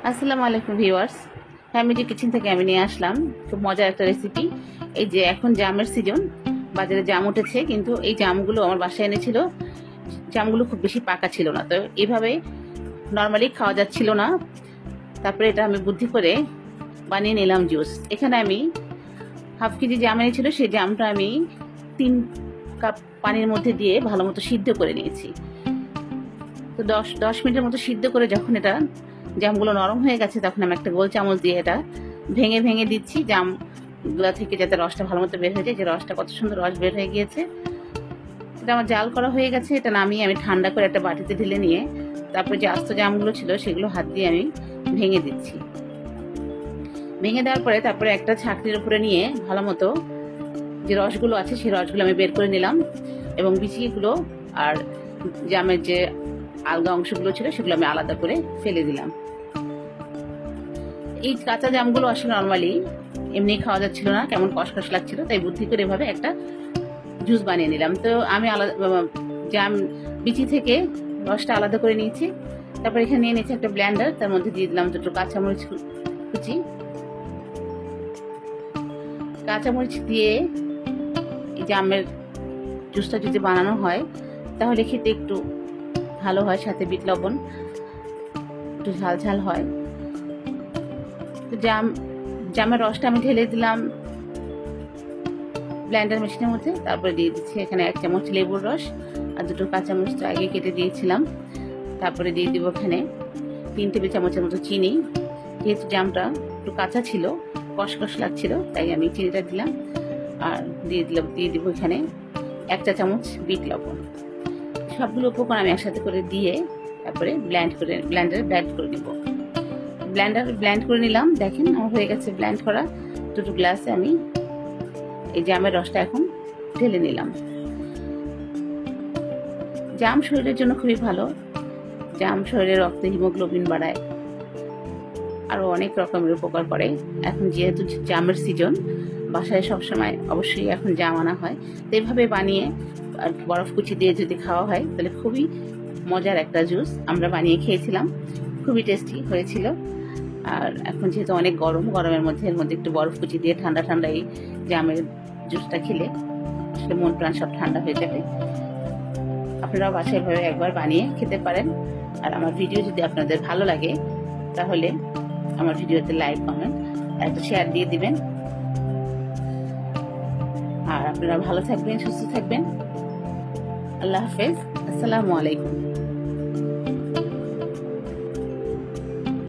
আসসালামু আলাইকুম viewers, family kitchen থেকে আমি নিয়ে আসলাম খুব মজার একটা রেসিপি। এই যে এখন জামের সিজন, বাজারে জাম উঠেছে, কিন্তু এই জামগুলো আমার বাসায় এনেছিল। জামগুলো খুব বেশি পাকা ছিল না, তো এইভাবে নর্মালি খাওয়া যাচ্ছিল না। তারপরে এটা আমি বুদ্ধি করে বানিয়ে নিলাম জুস। এখানে আমি হাফ কেজি জাম এনেছিল, সেই জামটা আমি 3 কাপ পানির মধ্যে দিয়ে ভালো মতো সিদ্ধ করে নিয়েছি। তো 10 মিনিটের মতো সিদ্ধ করে যখন এটা জামগুলো নরম হয়ে গেছে, তখন আমি একটা গোল চামচ দিয়ে এটা ভেঙে ভেঙে দিচ্ছি জামগুলো থেকে, যাতে রসটা ভালো মতো বের হয়ে যায়। যে রসটা, কত সুন্দর রস বের হয়ে গিয়েছে। এটা আমার জাল করা হয়ে গেছে। এটা নামিয়ে আমি ঠান্ডা করে একটা বাটিতে ঢেলে নিয়ে তারপরে যে আস্ত জামগুলো ছিল সেগুলো হাত দিয়ে আমি ভেঙে দিচ্ছি। ভেঙে দেওয়ার পরে তারপরে একটা ছাঁকনির উপরে নিয়ে ভালো মতো যে রসগুলো আছে সেই রসগুলো আমি বের করে নিলাম, এবং বিচিগুলো আর জামের যে আলগা অংশগুলো ছিল সেগুলো আমি আলাদা করে ফেলে দিলাম। এই কাঁচা জামগুলো আসলে নর্মালি এমনি খাওয়া যাচ্ছিল না, কেমন কষকষ লাগছিল, তাই বুদ্ধি করে এভাবে একটা জুস বানিয়ে নিলাম। তো আমি আলাদা জাম বিচি থেকে রসটা আলাদা করে নিয়েছি। তারপর এখানে নিয়ে নিয়েছি একটা ব্লেন্ডার, তার মধ্যে দিয়ে দিলাম দুটো কাঁচামরিচ কুচি। কাঁচামরিচ দিয়ে এই জামের জুসটা যদি বানানো হয় তাহলে খেতে একটু ভালো হয়, সাথে বিট লবণ, একটু ঝাল ঝাল হয়। তো জামের রসটা আমি ঢেলে দিলাম ব্লেন্ডার মেশিনের মধ্যে। তারপরে দিয়ে দিচ্ছি এখানে 1 চামচ লেবুর রস আর দুটো কাঁচামরিচ তো আগে কেটে দিয়েছিলাম। তারপরে দিয়ে দিব এখানে 3 টেবিল চামচের মতো চিনি। যেহেতু জামটা একটু কাঁচা ছিল, কষকষ লাগছিল, তাই আমি চিনিটা দিলাম। আর দিয়ে দিব এখানে 1 চা চামচ বিট লবণ। সবগুলো উপকরণ আমি একসাথে করে দিয়ে তারপরে ব্লেন্ডারে ব্লেন্ড করে নিব। ব্লেন্ড করে নিলাম। দেখেন আমার হয়ে গেছে ব্লেন্ড করা। দুটো গ্লাসে আমি এই জামের রসটা এখন ঢেলে নিলাম। জাম শরীরের জন্য খুবই ভালো। জাম শরীরে রক্তে হিমোগ্লোবিন বাড়ায়, আরো অনেক রকমের উপকার করে। এখন যেহেতু জামের সিজন, বাসায় সবসময় অবশ্যই এখন জাম আনা হয়। তো এইভাবে বানিয়ে আর বরফ কুচি দিয়ে যদি খাওয়া হয় তাহলে খুবই মজার একটা জুস আমরা বানিয়ে খেয়েছিলাম, খুবই টেস্টি হয়েছিল। আর এখন যেহেতু অনেক গরমের মধ্যে এর মধ্যে একটু বরফ কুচি দিয়ে ঠান্ডা ঠান্ডা এই জামের জুসটা খেলে আসলে মন প্রাণ সব ঠান্ডা হয়ে যাবে। আপনারাও বাসায় ভাবে একবার বানিয়ে খেতে পারেন। আর আমার ভিডিও যদি আপনাদের ভালো লাগে তাহলে আমার ভিডিওতে লাইক, কমেন্ট আর একটা শেয়ার দিয়ে দিবেন। আর আপনারা ভালো থাকবেন, সুস্থ থাকবেন। আল্লাহ হাফেজ। আসসালামু আলাইকুম।